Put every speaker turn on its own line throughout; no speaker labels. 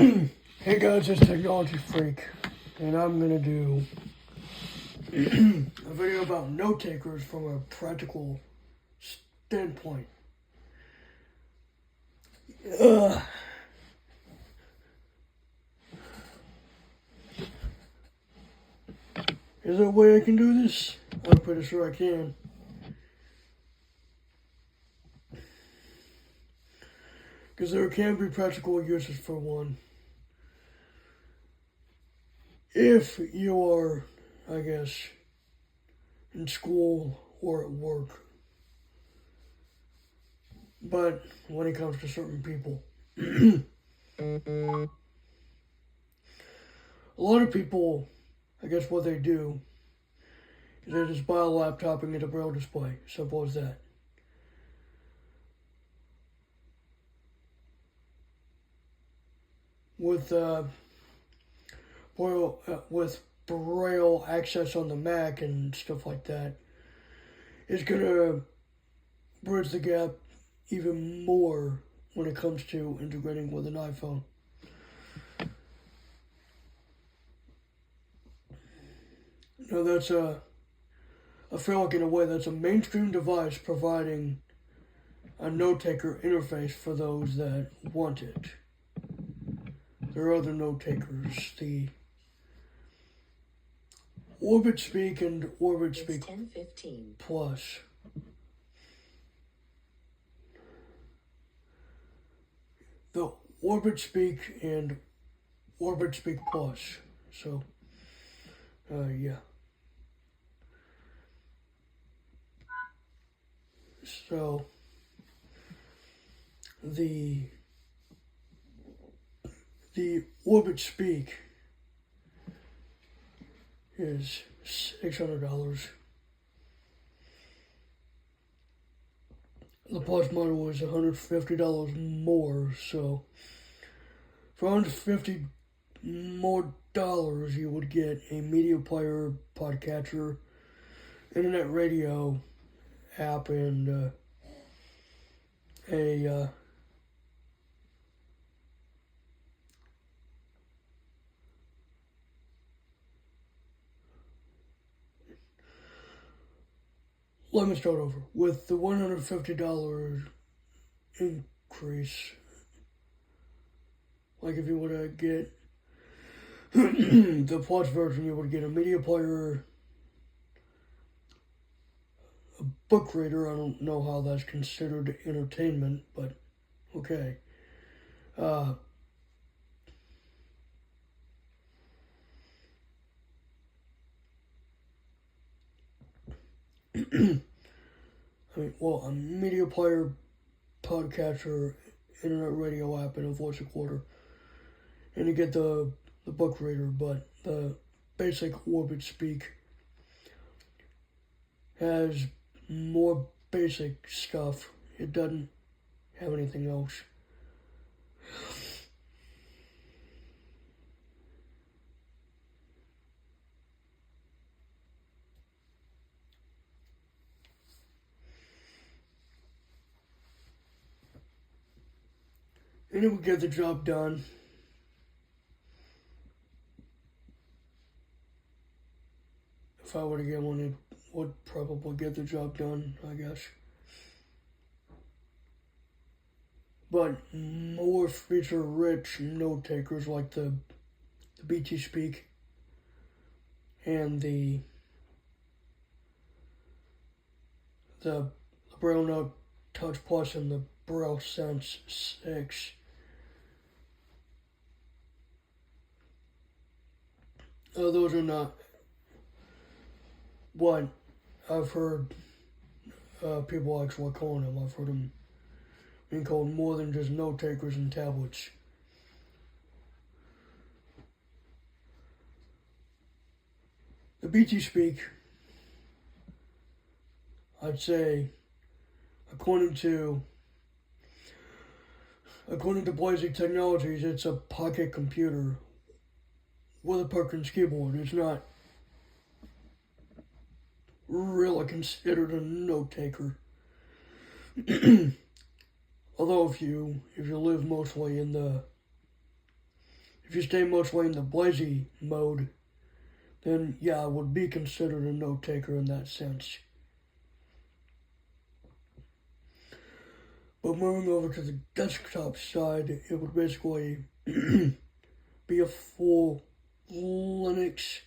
Hey guys, it's Technology Freak, and I'm gonna do a video about note takers from a practical standpoint. Is there a way I can do this? I'm pretty sure I can. Because there can be practical uses for one. If you are, I guess, in school or at work. But when it comes to certain people, a lot of people, I guess what they do is they just buy a laptop and get a braille display. Simple as that. With braille access on the Mac and stuff like that, it's gonna bridge the gap even more when it comes to integrating with an iPhone. Now that's I feel like in a way that's a mainstream device providing a note-taker interface for those that want it. There are other note takers, the Orbit Speak and Orbit Speak Plus. The Orbit Speak and Orbit Speak Plus. So, yeah. So, the Orbit Speak is $600. The Plus model is $150 more, so for $150 more you would get a media player, podcatcher, internet radio app, and let me start over. With the $150 increase, like if you were to get the Plus version, you would get a media player, a book reader. I don't know how that's considered entertainment, but okay. A media player, podcatcher, internet radio app, and a voice recorder. And you get the book reader, but the basic Orbit Speak has more basic stuff. It doesn't have anything else. And it would get the job done. If I were to get one, it would probably get the job done, I guess. But more feature-rich note takers like the BT Speak and the Braille Note Touch Plus and the Braille Sense 6. Those are not what I've heard people actually calling them. I've heard them being called more than just note takers and tablets. The BT Speak, I'd say, according to Blindy Technologies, it's a pocket computer with a Perkins keyboard. It's not really considered a note taker. Although if you live mostly in the If you stay mostly in the blindy mode, then yeah, it would be considered a note taker in that sense. But moving over to the desktop side, it would basically be a full Linux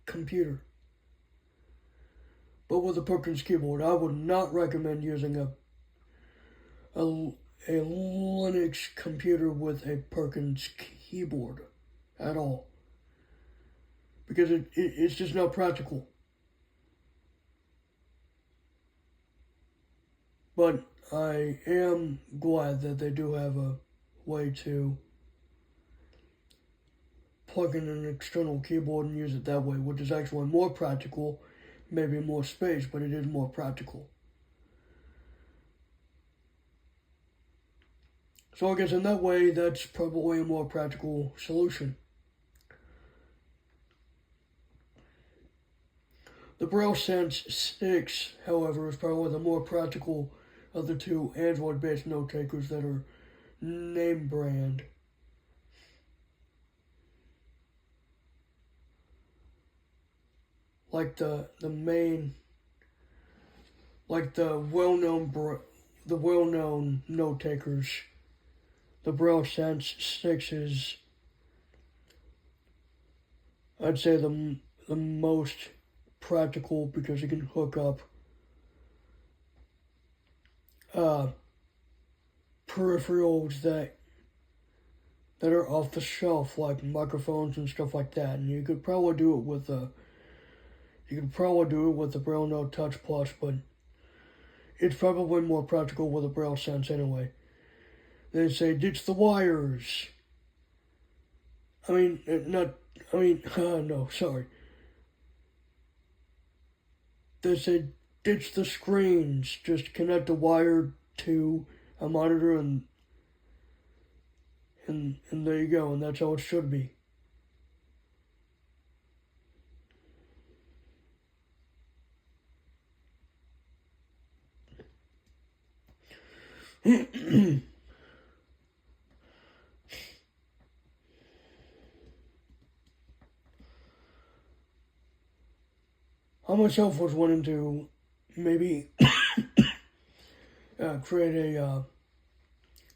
computer. But with a Perkins keyboard, I would not recommend using a Linux computer with a Perkins keyboard at all. Because it's just not practical. But I am glad that they do have a way to plug in an external keyboard and use it that way, which is actually more practical, maybe more space, but it is more practical. So I guess in that way, that's probably a more practical solution. The Braille Sense 6, however, is probably the more practical of the two Android-based note takers that are name brand. Like the well-known note takers. The Braille Sense 6 is, I'd say, the most practical because you can hook up peripherals that are off the shelf, like microphones and stuff like that, and you could probably do it with the Braille Note Touch Plus, but it's probably more practical with a Braille Sense anyway. They say ditch the wires. No, sorry. They say ditch the screens. Just connect a wire to a monitor and there you go, and that's how it should be. I myself was wanting to maybe create a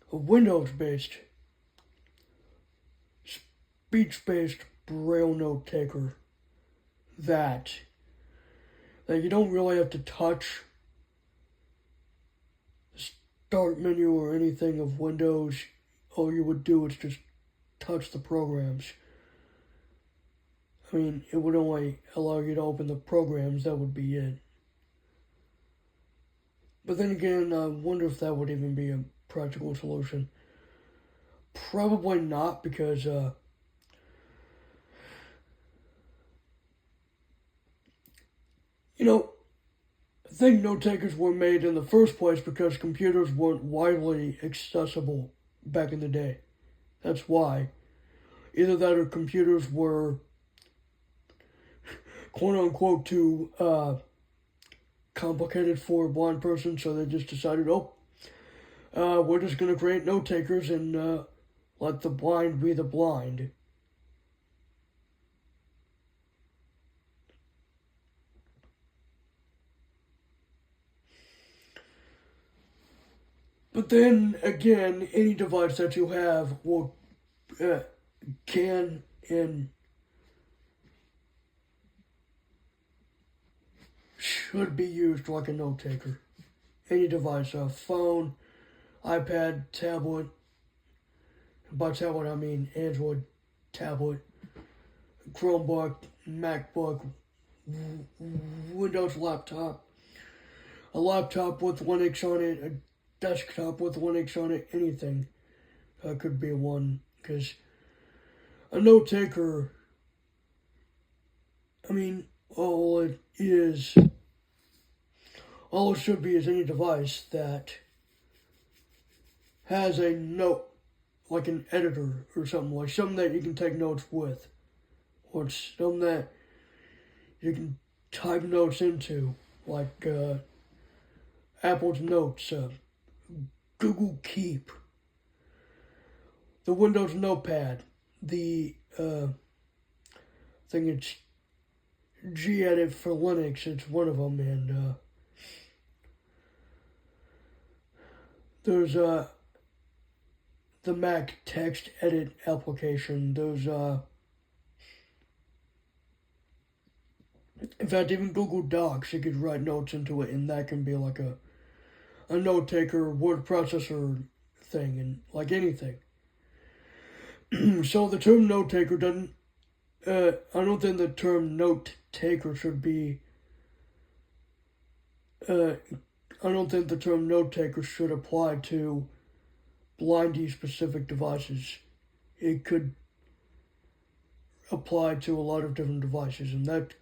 Windows-based, speech-based Braille note taker that you don't really have to touch the start menu or anything of Windows. All you would do is just touch the programs. I mean, it would only allow you to open the programs, that would be it. But then again, I wonder if that would even be a practical solution. Probably not, because I think note takers were made in the first place because computers weren't widely accessible back in the day. That's why. Either that or computers were quote-unquote too complicated for a blind person, so they just decided, we're just going to create note takers and let the blind be the blind. But then again, any device that you have will can and should be used like a note taker. Any device, a phone, iPad, tablet. By tablet, I mean Android tablet, Chromebook, MacBook, Windows laptop, a laptop with Linux on it, a desktop with Linux on it, anything could be one. Because a note taker, all it should be is any device that has a note, like an editor or something, like something that you can take notes with, or something that you can type notes into, like Apple's Notes, Google Keep, the Windows Notepad, the I think it's gedit for Linux. It's one of them, and there's the Mac text edit application. There's in fact, even Google Docs, you could write notes into it, and that can be like a note taker, word processor thing, and like anything. So the term note taker doesn't. I don't think the term note taker should be. I don't think the term note taker should apply to blindy specific devices. It could apply to a lot of different devices, and that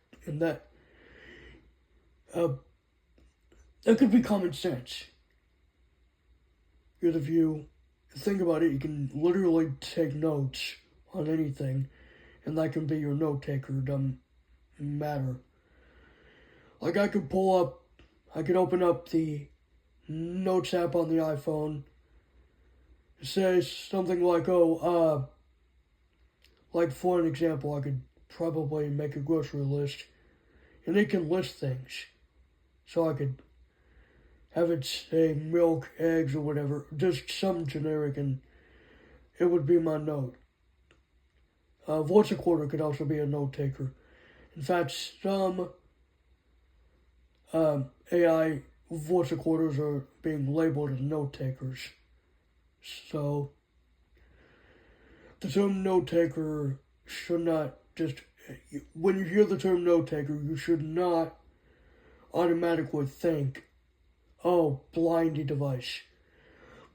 could be common sense. Because if you think about it, you can literally take notes on anything, and that can be your note taker. It doesn't matter. Like I could open up the Notes app on the iPhone. It says something like, like for an example, I could probably make a grocery list, and it can list things. So I could have it say milk, eggs, or whatever, just something generic, and it would be my note. Voice recorder could also be a note taker. In fact, some AI voice recorders are being labeled as note takers. So the term note taker should not just, when you hear the term note taker, you should not automatically think, oh, blindy device.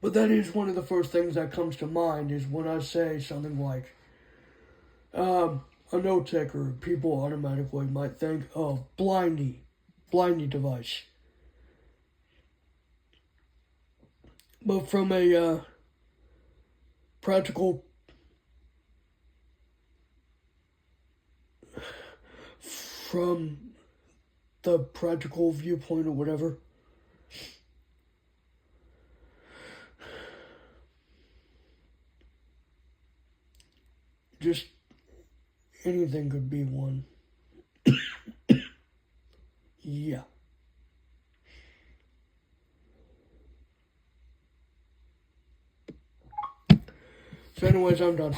But that is one of the first things that comes to mind is when I say something like, a note taker, people automatically might think, oh, blindy device. But from a practical viewpoint or whatever, just anything could be one. Yeah. So anyways, I'm done.